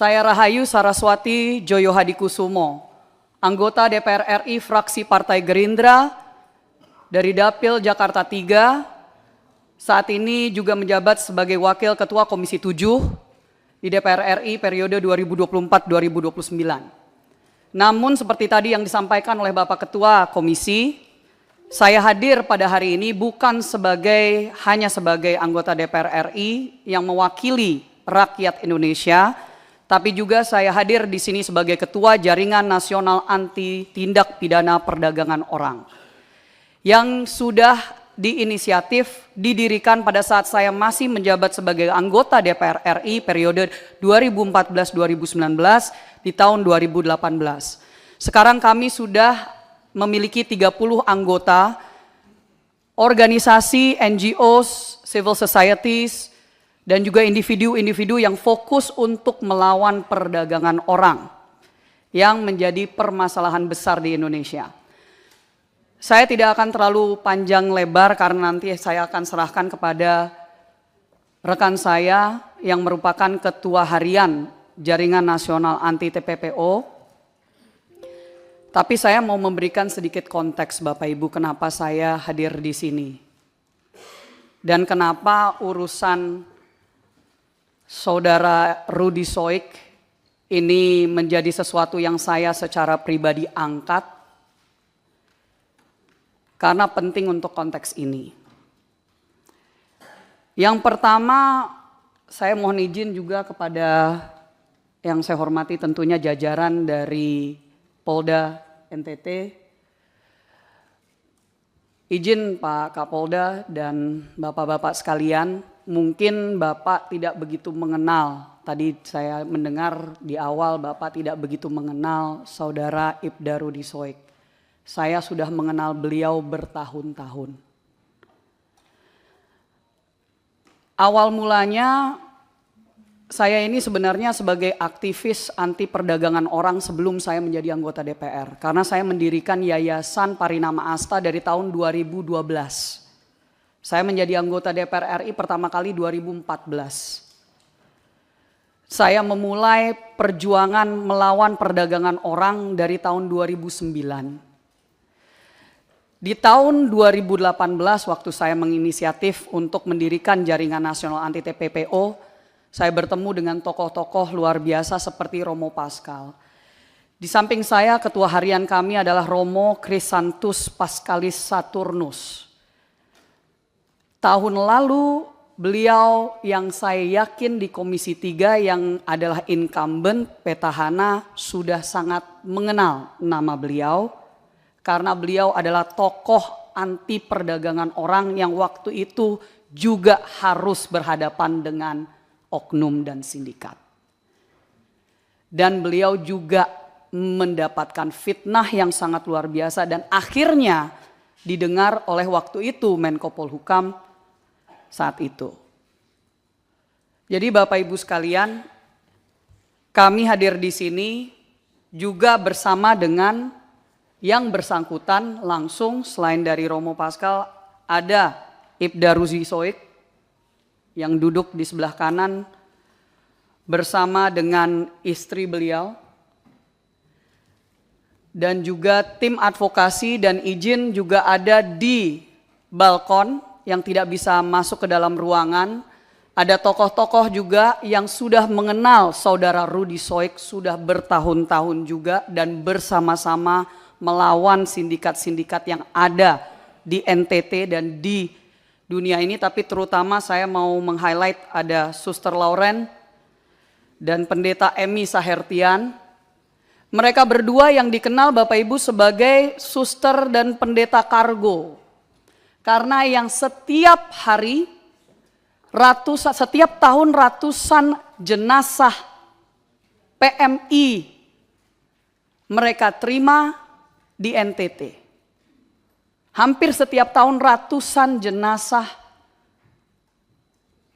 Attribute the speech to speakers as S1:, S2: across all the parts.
S1: Saya Rahayu Saraswati Joyo Hadikusumo, anggota DPR RI fraksi Partai Gerindra dari Dapil Jakarta 3, saat ini juga menjabat sebagai Wakil Ketua Komisi 7 di DPR RI periode 2024-2029. Namun seperti tadi yang disampaikan oleh Bapak Ketua Komisi, saya hadir pada hari ini bukan hanya sebagai anggota DPR RI yang mewakili rakyat Indonesia, tapi juga saya hadir di sini sebagai Ketua Jaringan Nasional Anti Tindak Pidana Perdagangan Orang yang sudah diinisiatif didirikan pada saat saya masih menjabat sebagai anggota DPR RI periode 2014-2019 di tahun 2018. Sekarang kami sudah memiliki 30 anggota organisasi, NGOs, civil societies, dan juga individu-individu yang fokus untuk melawan perdagangan orang yang menjadi permasalahan besar di Indonesia. Saya tidak akan terlalu panjang lebar karena nanti saya akan serahkan kepada rekan saya yang merupakan Ketua Harian Jaringan Nasional Anti TPPO. Tapi saya mau memberikan sedikit konteks Bapak Ibu kenapa saya hadir di sini. Dan kenapa urusan Saudara Rudy Soik ini menjadi sesuatu yang saya secara pribadi angkat. Karena penting untuk konteks ini. Yang pertama, saya mohon izin juga kepada yang saya hormati tentunya jajaran dari Polda NTT. Izin Pak Kapolda dan Bapak-Bapak sekalian, mungkin Bapak tidak begitu mengenal. Tadi saya mendengar di awal Bapak tidak begitu mengenal Saudara Ibda Rudy Soik. Saya sudah mengenal beliau bertahun-tahun. Awal mulanya saya ini sebenarnya sebagai aktivis anti perdagangan orang sebelum saya menjadi anggota DPR. Karena saya mendirikan Yayasan Parinama Asta dari tahun 2012. Saya menjadi anggota DPR RI pertama kali 2014. Saya memulai perjuangan melawan perdagangan orang dari tahun 2009. Di tahun 2018 waktu saya menginisiatif untuk mendirikan Jaringan Nasional Anti TPPO, saya bertemu dengan tokoh-tokoh luar biasa seperti Romo Pascal. Di samping saya, ketua harian kami adalah Romo Krisantus Pascalis Saturnus. Tahun lalu beliau yang saya yakin di Komisi 3 yang adalah incumbent petahana sudah sangat mengenal nama beliau. Karena beliau adalah tokoh anti perdagangan orang yang waktu itu juga harus berhadapan dengan oknum dan sindikat. Dan beliau juga mendapatkan fitnah yang sangat luar biasa dan akhirnya didengar oleh waktu itu Menko Polhukam saat itu. Jadi Bapak Ibu sekalian, kami hadir di sini juga bersama dengan yang bersangkutan langsung selain dari Romo Pascal ada Ibda Rudy Soik yang duduk di sebelah kanan bersama dengan istri beliau dan juga tim advokasi dan izin juga ada di balkon yang tidak bisa masuk ke dalam ruangan. Ada tokoh-tokoh juga yang sudah mengenal Saudara Rudy Soik sudah bertahun-tahun juga dan bersama-sama melawan sindikat-sindikat yang ada di NTT dan di dunia ini. Tapi terutama saya mau meng-highlight ada Suster Lauren dan Pendeta Emi Sahertian. Mereka berdua yang dikenal Bapak Ibu sebagai suster dan pendeta kargo. Karena yang setiap hari, setiap tahun ratusan jenazah PMI mereka terima di NTT. Hampir setiap tahun ratusan jenazah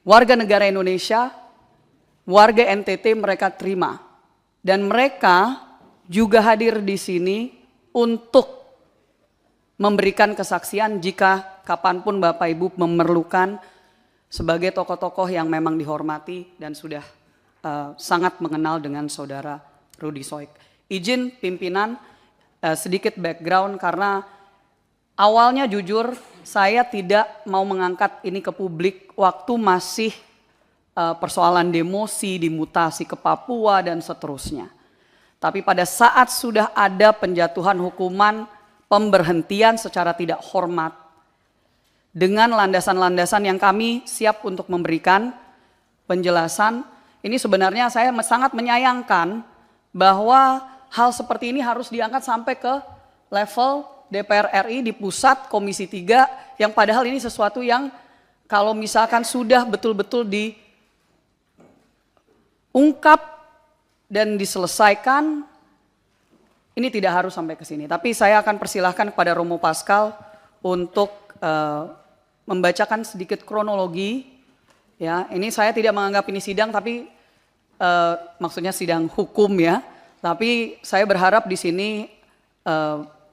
S1: warga negara Indonesia, warga NTT mereka terima. Dan mereka juga hadir di sini untuk memberikan kesaksian jika kapanpun Bapak Ibu memerlukan sebagai tokoh-tokoh yang memang dihormati dan sudah sangat mengenal dengan saudara Rudy Soik. Izin pimpinan sedikit background karena awalnya jujur saya tidak mau mengangkat ini ke publik waktu masih persoalan demosi, dimutasi ke Papua dan seterusnya. Tapi pada saat sudah ada penjatuhan hukuman pemberhentian secara tidak hormat dengan landasan-landasan yang kami siap untuk memberikan penjelasan, ini sebenarnya saya sangat menyayangkan bahwa hal seperti ini harus diangkat sampai ke level DPR RI di pusat Komisi 3 yang padahal ini sesuatu yang kalau misalkan sudah betul-betul diungkap dan diselesaikan, ini tidak harus sampai ke sini. Tapi saya akan persilahkan kepada Romo Pascal untuk membacakan sedikit kronologi. Ya, ini saya tidak menganggap ini sidang, tapi maksudnya sidang hukum ya. Tapi saya berharap di sini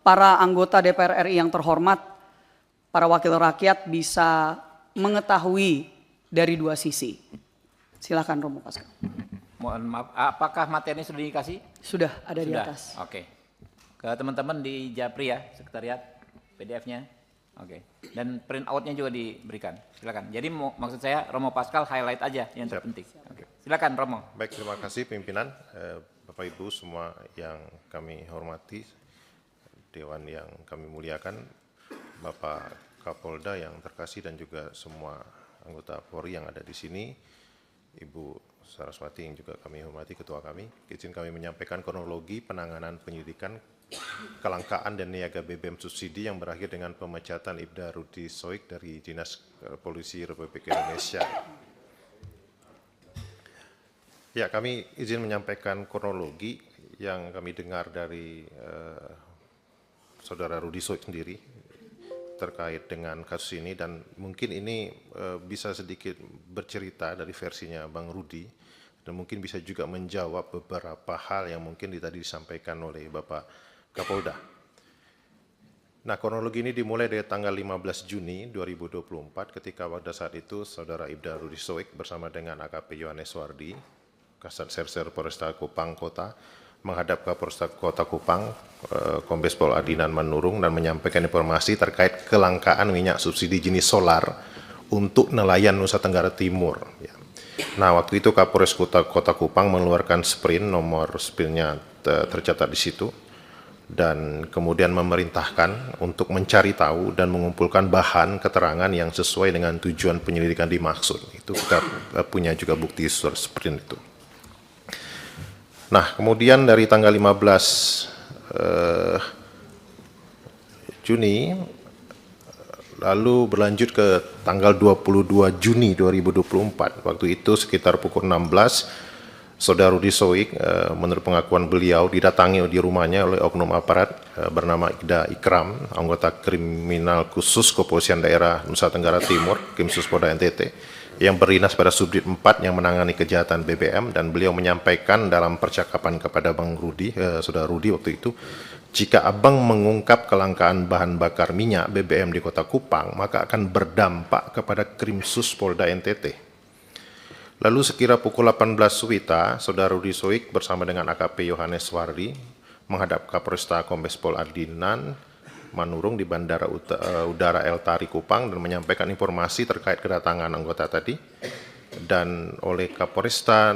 S1: para anggota DPR RI yang terhormat, para wakil rakyat bisa mengetahui dari dua sisi. Silakan Romo Pascal.
S2: Mohon maaf, apakah materi sudah dikasih?
S1: Sudah ada di atas.
S2: Oke. Ke teman-teman di Japri ya, sekretariat, PDF-nya. Oke. Dan print out-nya juga diberikan. Silakan. Jadi maksud saya Romo Pascal highlight aja yang terpenting. Oke. Silakan Romo.
S3: Baik, terima kasih pimpinan, Bapak Ibu semua yang kami hormati, Dewan yang kami muliakan, Bapak Kapolda yang terkasih dan juga semua anggota Polri yang ada di sini, Ibu Saraswati yang juga kami hormati, ketua kami. Izin kami menyampaikan kronologi penanganan penyelidikan kelangkaan dan niaga BBM subsidi yang berakhir dengan pemecatan Ibda Rudy Soik dari Dinas Polisi Republik Indonesia. Ya, kami izin menyampaikan kronologi yang kami dengar dari saudara Rudy Soik sendiri terkait dengan kasus ini, dan mungkin ini bisa sedikit bercerita dari versinya Bang Rudy dan mungkin bisa juga menjawab beberapa hal yang mungkin tadi disampaikan oleh Bapak Kapolda. Nah, kronologi ini dimulai dari tanggal 15 Juni 2024 ketika pada saat itu saudara Ibda Rudy Soik bersama dengan AKP Yohanes Wardi, Kasat Serser Polresta Kupang Kota, menghadap ke Polresta Kota Kupang, Kombes Pol Adinan Manurung, dan menyampaikan informasi terkait kelangkaan minyak subsidi jenis solar untuk nelayan Nusa Tenggara Timur. Ya. Nah, waktu itu Kapolres Kota Kupang mengeluarkan sprint, nomor sprintnya tercatat di situ, dan kemudian memerintahkan untuk mencari tahu dan mengumpulkan bahan keterangan yang sesuai dengan tujuan penyelidikan dimaksud. Itu kita punya juga bukti sprint itu. Nah, kemudian dari tanggal 15 Juni, lalu berlanjut ke tanggal 22 Juni 2024. Waktu itu sekitar pukul 16, saudara Rudy Soik, menurut pengakuan beliau, didatangi di rumahnya oleh oknum aparat bernama Ida Ikram, anggota kriminal khusus Kepolisian Daerah Nusa Tenggara Timur, Krimsus Polda NTT, yang berdinas pada Subdit 4 yang menangani kejahatan BBM, dan beliau menyampaikan dalam percakapan kepada Bang Rudy, saudara Rudy waktu itu, jika abang mengungkap kelangkaan bahan bakar minyak BBM di Kota Kupang, maka akan berdampak kepada Krimsus Polda NTT. Lalu sekira pukul 18 Wita, saudara Rudy Soik bersama dengan AKP Yohanes Wardi menghadap Kapolresta Kombes Pol Adinan Manurung di Bandara Udara El Tari Kupang dan menyampaikan informasi terkait kedatangan anggota tadi, dan oleh Kapolresta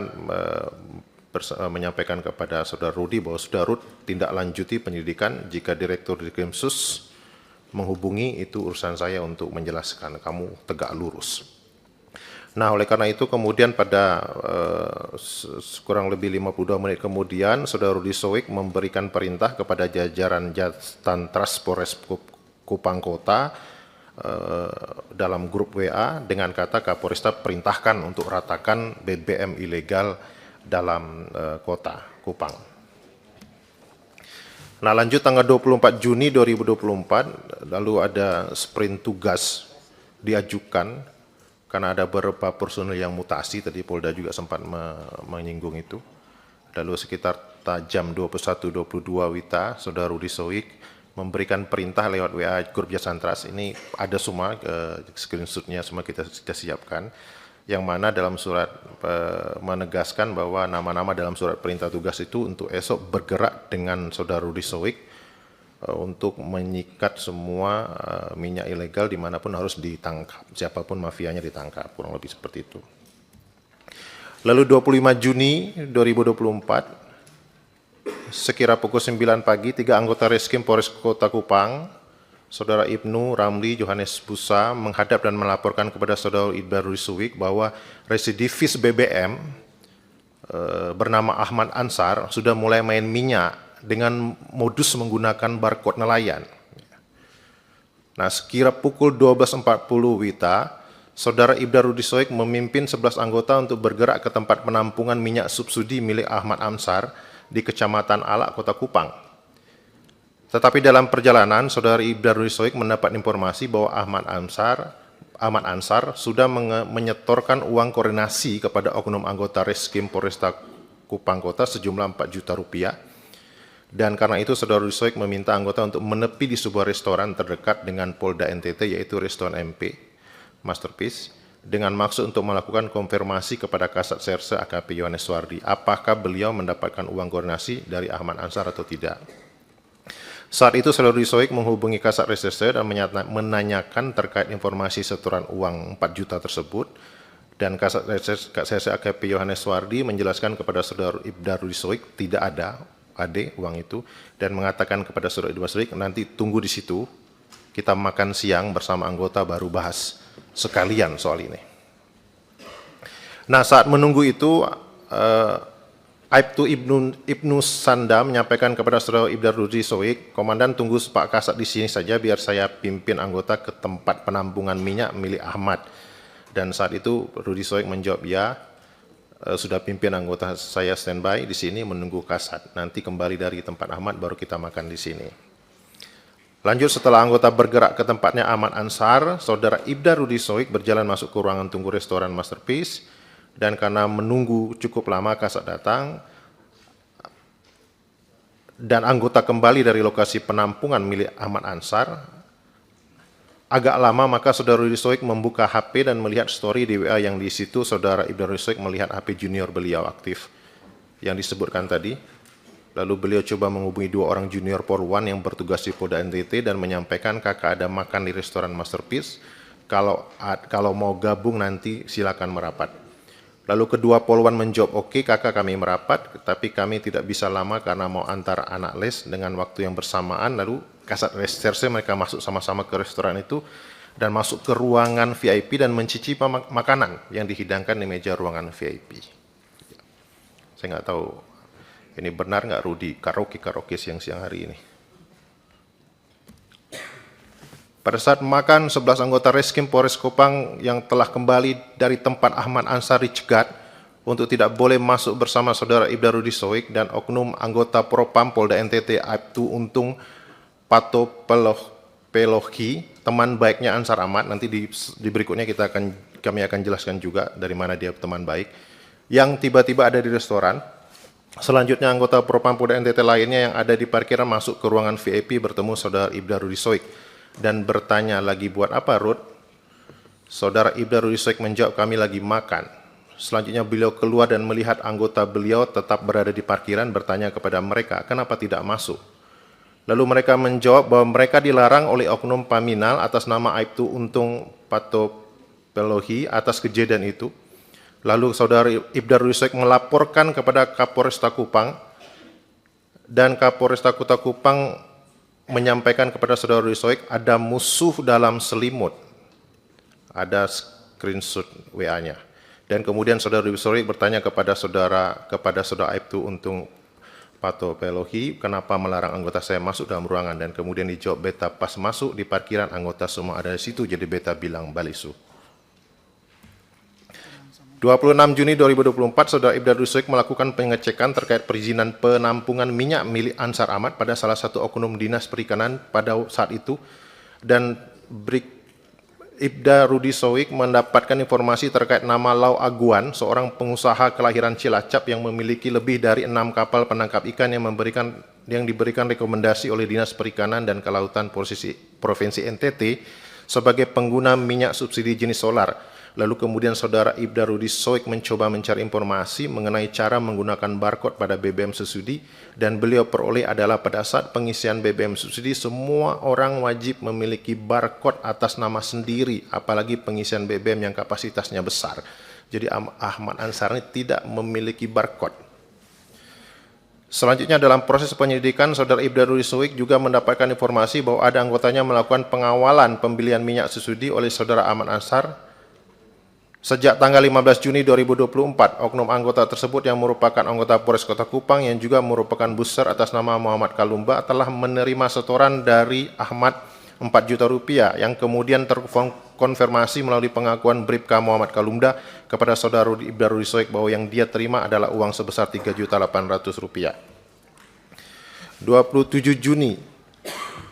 S3: menyampaikan kepada saudara Rudy bahwa saudara Rud tindak lanjuti penyelidikan, jika Direktur di Krimsus menghubungi, itu urusan saya untuk menjelaskan, kamu tegak lurus. Nah, oleh karena itu kemudian pada kurang lebih 52 menit kemudian, saudara Rudy Soik memberikan perintah kepada jajaran Jatantras Polres Kupang Kota dalam grup WA dengan kata, Kapolresta perintahkan untuk ratakan BBM ilegal dalam kota Kupang. Nah, lanjut tanggal 24 Juni 2024, lalu ada sprint tugas diajukan karena ada beberapa personel yang mutasi, tadi Polda juga sempat menyinggung itu. Lalu sekitar jam 21.22 Wita, saudara Rudy Soik memberikan perintah lewat WA grup Jatantras, ini ada semua screenshotnya semua kita siapkan. yang mana dalam surat menegaskan bahwa nama-nama dalam surat perintah tugas itu untuk esok bergerak dengan Saudara Rudi Soik untuk menyikat semua minyak ilegal dimanapun harus ditangkap, siapapun mafianya ditangkap, kurang lebih seperti itu. Lalu 25 Juni 2024, sekira pukul 9 pagi, 3 anggota Reskrim Polres Kota Kupang, Saudara Ibnu, Ramli, Johannes Busa menghadap dan melaporkan kepada Saudara Ibda Rudi Soik bahwa residivis BBM bernama Ahmad Ansar sudah mulai main minyak dengan modus menggunakan barcode nelayan. Nah, sekira pukul 12.40 WITA, Saudara Ibda Rudi Soik memimpin 11 anggota untuk bergerak ke tempat penampungan minyak subsidi milik Ahmad Ansar di Kecamatan Alak, Kota Kupang. Tetapi dalam perjalanan, Saudara Ibda Rudi Soik mendapat informasi bahwa Ahmad Ansar sudah menyetorkan uang koordinasi kepada oknum anggota Reskrim Polresta Kupang Kota sejumlah 4 juta rupiah. Dan karena itu Saudara Rudi Soik meminta anggota untuk menepi di sebuah restoran terdekat dengan Polda NTT, yaitu Restoran MP Masterpiece, dengan maksud untuk melakukan konfirmasi kepada Kasat Serse AKP Yohanes Suwardi, apakah beliau mendapatkan uang koordinasi dari Ahmad Ansar atau tidak. Saat itu Saudara Rudi Soik menghubungi Kasat Reserse dan menanyakan terkait informasi setoran uang 4 juta tersebut, dan Kasat Reserse AKP Yohanes Suwardi menjelaskan kepada Saudara Ibda Rudi Soik tidak ada uang itu, dan mengatakan kepada Saudara Ibda Rudi Soik, nanti tunggu di situ, kita makan siang bersama anggota baru bahas sekalian soal ini. Nah, saat menunggu itu, Aibtu Ibnu Sanda menyampaikan kepada Saudara Ibda Rudi Soik, Komandan tunggu Pak Kasat di sini saja biar saya pimpin anggota ke tempat penampungan minyak milik Ahmad. Dan saat itu Rudi Soik menjawab, ya, sudah pimpin anggota saya standby di sini menunggu Kasat. Nanti kembali dari tempat Ahmad baru kita makan di sini. Lanjut, setelah anggota bergerak ke tempatnya Ahmad Ansar, Saudara Ibda Rudi Soik berjalan masuk ke ruangan tunggu restoran Masterpiece. Dan karena menunggu cukup lama, Kasat datang dan anggota kembali dari lokasi penampungan milik Ahmad Ansar. Agak lama, maka Saudara Rudi Soik membuka HP dan melihat story di WA yang di situ Saudara Ibda Rudi Soik melihat HP junior beliau aktif yang disebutkan tadi. Lalu beliau coba menghubungi 2 orang junior Polwan yang bertugas di Polda NTT dan menyampaikan kakak ada makan di restoran Masterpiece. Kalau mau gabung nanti silakan merapat. Lalu kedua Polwan menjawab, oke kakak kami merapat, tapi kami tidak bisa lama karena mau antar anak les dengan waktu yang bersamaan. Lalu Kasat Reserse mereka masuk sama-sama ke restoran itu dan masuk ke ruangan VIP dan mencicipi makanan yang dihidangkan di meja ruangan VIP. Saya nggak tahu ini benar nggak Rudi karaoke siang-siang hari ini. Pada saat makan, 11 anggota Reskrim Polres Kupang yang telah kembali dari tempat Ahmad Ansar dicegat untuk tidak boleh masuk bersama Saudara Ibda Rudi Soik dan oknum anggota Propam Polda NTT Aibtu Untung Pato Pelohi, teman baiknya Ansar Ahmad. Nanti di berikutnya kami akan jelaskan juga dari mana dia teman baik, yang tiba-tiba ada di restoran. Selanjutnya anggota Propam Polda NTT lainnya yang ada di parkiran masuk ke ruangan VIP bertemu Saudara Ibda Rudi Soik dan bertanya, lagi buat apa Rud? Saudara Ibda Rudi Soik menjawab, kami lagi makan. Selanjutnya beliau keluar dan melihat anggota beliau tetap berada di parkiran, bertanya kepada mereka, kenapa tidak masuk? Lalu mereka menjawab bahwa mereka dilarang oleh oknum Paminal atas nama Aibtu Untung Pato Pelohi atas kejadian itu. Lalu Saudara Ibda Rudi Soik melaporkan kepada Kapolresta Kupang, dan Kapolresta Kota Kupang menyampaikan kepada Saudara Rudi Soik ada musuh dalam selimut. Ada screenshot WA-nya. Dan kemudian Saudara Rudi Soik bertanya kepada Saudara Aibtu Untung Pato Pelohi, kenapa melarang anggota saya masuk dalam ruangan? Dan kemudian dijawab, beta pas masuk di parkiran anggota semua ada di situ, jadi beta bilang balisu. 26 Juni 2024, Saudara Ibda Rudi Soik melakukan pengecekan terkait perizinan penampungan minyak milik Ansar Ahmad pada salah satu oknum dinas perikanan pada saat itu, dan Ibda Rudi Soik mendapatkan informasi terkait nama Lau Aguan, seorang pengusaha kelahiran Cilacap yang memiliki lebih dari 6 kapal penangkap ikan yang diberikan rekomendasi oleh Dinas Perikanan dan Kelautan Provinsi NTT sebagai pengguna minyak subsidi jenis solar. Lalu kemudian saudara Ibda Rudi Soik mencoba mencari informasi mengenai cara menggunakan barcode pada BBM subsidi, dan beliau peroleh adalah pada saat pengisian BBM subsidi semua orang wajib memiliki barcode atas nama sendiri, apalagi pengisian BBM yang kapasitasnya besar. Jadi Ahmad Ansar ini tidak memiliki barcode. Selanjutnya dalam proses penyelidikan, saudara Ibda Rudi Soik juga mendapatkan informasi bahwa ada anggotanya melakukan pengawalan pembelian minyak subsidi oleh saudara Ahmad Ansar. Sejak tanggal 15 Juni 2024, oknum anggota tersebut yang merupakan anggota Polres Kota Kupang yang juga merupakan booster atas nama Muhammad Kalumba telah menerima setoran dari Ahmad 4 juta rupiah yang kemudian terkonfirmasi melalui pengakuan Bribka Muhammad Kalumba kepada saudara Ibda Rudi Soik bahwa yang dia terima adalah uang sebesar 3.800.000 rupiah. 27 Juni,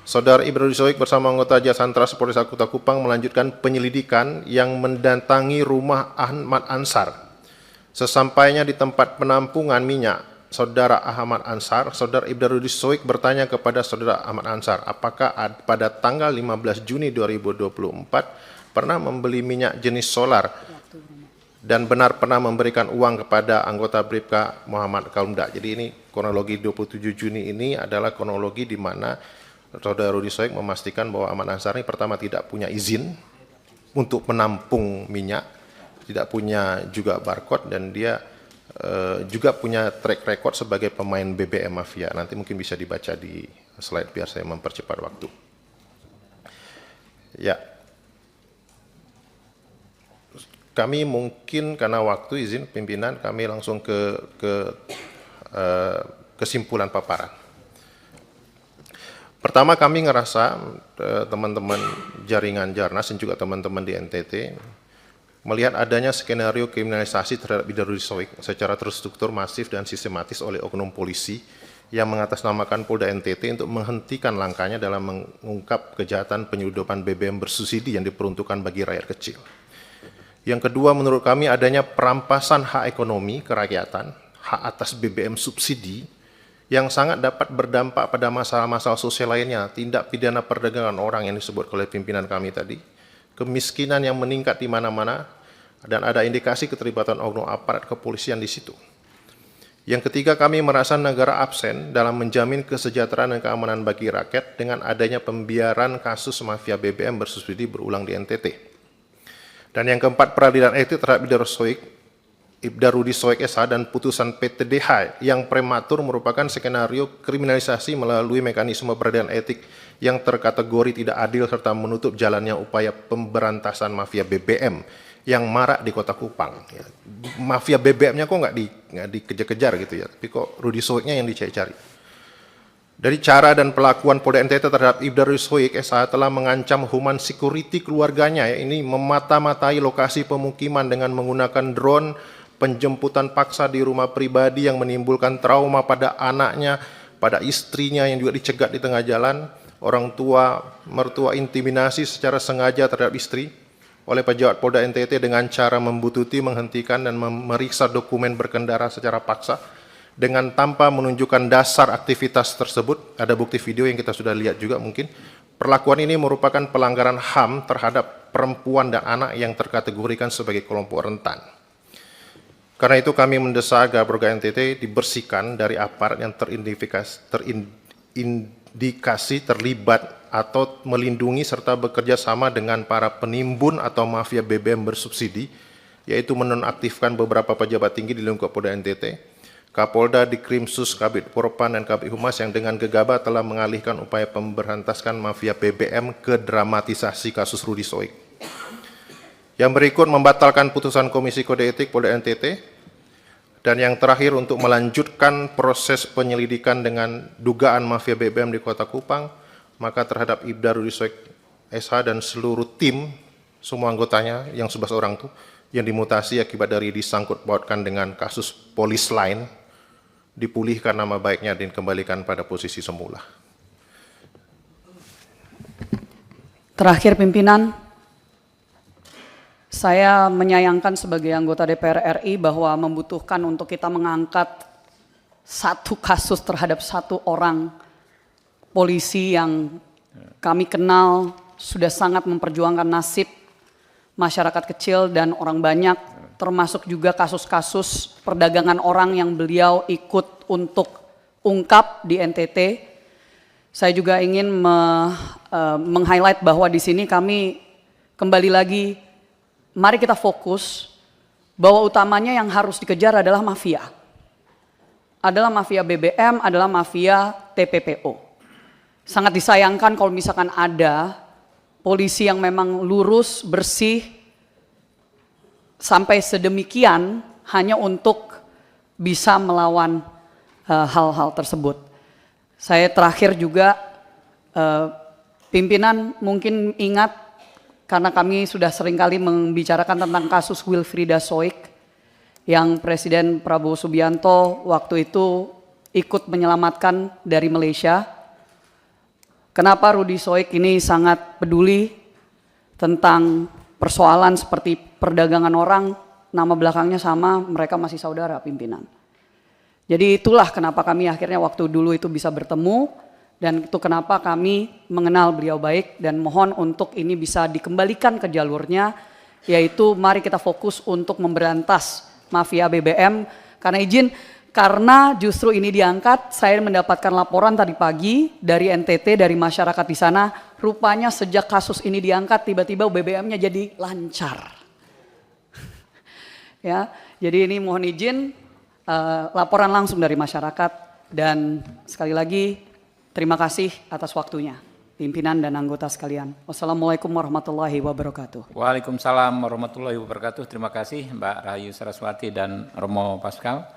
S3: saudara Ibda Rudi Soik bersama anggota Jasantra Polres Kota Kupang melanjutkan penyelidikan yang mendatangi rumah Ahmad Ansar. Sesampainya di tempat penampungan minyak saudara Ahmad Ansar, saudara Ibda Rudi Soik bertanya kepada saudara Ahmad Ansar, apakah pada tanggal 15 Juni 2024 pernah membeli minyak jenis solar dan benar pernah memberikan uang kepada anggota Bribka Muhammad Kalumda. Jadi ini kronologi 27 Juni ini adalah kronologi di mana saudara Rudi Soik memastikan bahwa Ahmad Ansar ini pertama tidak punya izin untuk menampung minyak, tidak punya juga barcode, dan dia juga punya track record sebagai pemain BBM mafia. Nanti mungkin bisa dibaca di slide biar saya mempercepat waktu. Ya, kami mungkin karena waktu izin pimpinan kami langsung ke kesimpulan paparan. Pertama, kami ngerasa teman-teman jaringan Jarnas dan juga teman-teman di NTT melihat adanya skenario kriminalisasi terhadap Ibda Rudi Soik secara terstruktur, masif, dan sistematis oleh oknum polisi yang mengatasnamakan Polda NTT untuk menghentikan langkahnya dalam mengungkap kejahatan penyeludupan BBM bersubsidi yang diperuntukkan bagi rakyat kecil. Yang kedua, menurut kami adanya perampasan hak ekonomi kerakyatan, hak atas BBM subsidi, yang sangat dapat berdampak pada masalah-masalah sosial lainnya, tindak pidana perdagangan orang yang disebut oleh pimpinan kami tadi, kemiskinan yang meningkat di mana-mana, dan ada indikasi keterlibatan oknum aparat kepolisian di situ. Yang ketiga, kami merasa negara absen dalam menjamin kesejahteraan dan keamanan bagi rakyat dengan adanya pembiaran kasus mafia BBM bersubsidi berulang di NTT. Dan yang keempat, peradilan etik terhadap Ibda Rudi Soik SH dan putusan PTDH yang prematur merupakan skenario kriminalisasi melalui mekanisme peradilan etik yang terkategori tidak adil serta menutup jalannya upaya pemberantasan mafia BBM yang marak di Kota Kupang. Ya, mafia BBM-nya kok nggak dikejar-kejar gitu ya, tapi kok Rudi Soiknya yang dicari-cari. Dari cara dan pelakuan Polda NTT terhadap Ibda Rudi Soik SH telah mengancam human security keluarganya, ya, ini memata-matai lokasi pemukiman dengan menggunakan drone, penjemputan paksa di rumah pribadi yang menimbulkan trauma pada anaknya, pada istrinya yang juga dicegat di tengah jalan, orang tua, mertua intimidasi secara sengaja terhadap istri oleh pejabat Polda NTT dengan cara membututi, menghentikan, dan memeriksa dokumen berkendara secara paksa dengan tanpa menunjukkan dasar aktivitas tersebut. Ada bukti video yang kita sudah lihat juga mungkin. Perlakuan ini merupakan pelanggaran HAM terhadap perempuan dan anak yang terkategorikan sebagai kelompok rentan. Karena itu kami mendesak agar program NTT dibersihkan dari aparat yang terindikasi terlibat atau melindungi serta bekerja sama dengan para penimbun atau mafia BBM bersubsidi, yaitu menonaktifkan beberapa pejabat tinggi di lingkup Polda NTT, Kapolda, Dikrimsus, Kabid Propam, dan Kabid Humas yang dengan gegabah telah mengalihkan upaya pemberantasan mafia BBM ke dramatisasi kasus Rudi Soik. Yang berikut, membatalkan putusan Komisi Kode Etik Polda NTT. Dan yang terakhir, untuk melanjutkan proses penyelidikan dengan dugaan mafia BBM di Kota Kupang, maka terhadap Ibda Rudi Soik SH dan seluruh tim, semua anggotanya yang 11 orang itu, yang dimutasi akibat dari disangkut pautkan dengan kasus polis lain, dipulihkan nama baiknya dan dikembalikan pada posisi semula.
S1: Terakhir pimpinan, saya menyayangkan sebagai anggota DPR RI bahwa membutuhkan untuk kita mengangkat satu kasus terhadap satu orang polisi yang kami kenal sudah sangat memperjuangkan nasib masyarakat kecil dan orang banyak, termasuk juga kasus-kasus perdagangan orang yang beliau ikut untuk ungkap di NTT. Saya juga ingin meng-highlight bahwa di sini kami kembali lagi, mari kita fokus bahwa utamanya yang harus dikejar adalah mafia. Adalah mafia BBM, adalah mafia TPPO. Sangat disayangkan kalau misalkan ada polisi yang memang lurus, bersih, sampai sedemikian hanya untuk bisa melawan hal-hal tersebut. Saya terakhir juga, pimpinan mungkin ingat, karena kami sudah seringkali membicarakan tentang kasus Wilfrieda Soik, yang Presiden Prabowo Subianto waktu itu ikut menyelamatkan dari Malaysia. Kenapa Rudy Soik ini sangat peduli tentang persoalan seperti perdagangan orang, nama belakangnya sama, mereka masih saudara pimpinan. Jadi itulah kenapa kami akhirnya waktu dulu itu bisa bertemu, dan itu kenapa kami mengenal beliau baik, dan mohon untuk ini bisa dikembalikan ke jalurnya, yaitu mari kita fokus untuk memberantas mafia BBM. Karena justru ini diangkat, saya mendapatkan laporan tadi pagi dari NTT, dari masyarakat di sana, rupanya sejak kasus ini diangkat tiba-tiba BBM-nya jadi lancar. Ya, jadi ini mohon izin laporan langsung dari masyarakat, dan sekali lagi terima kasih atas waktunya pimpinan dan anggota sekalian. Wassalamualaikum warahmatullahi wabarakatuh.
S2: Waalaikumsalam warahmatullahi wabarakatuh. Terima kasih Mbak Rahayu Saraswati dan Romo Pascal.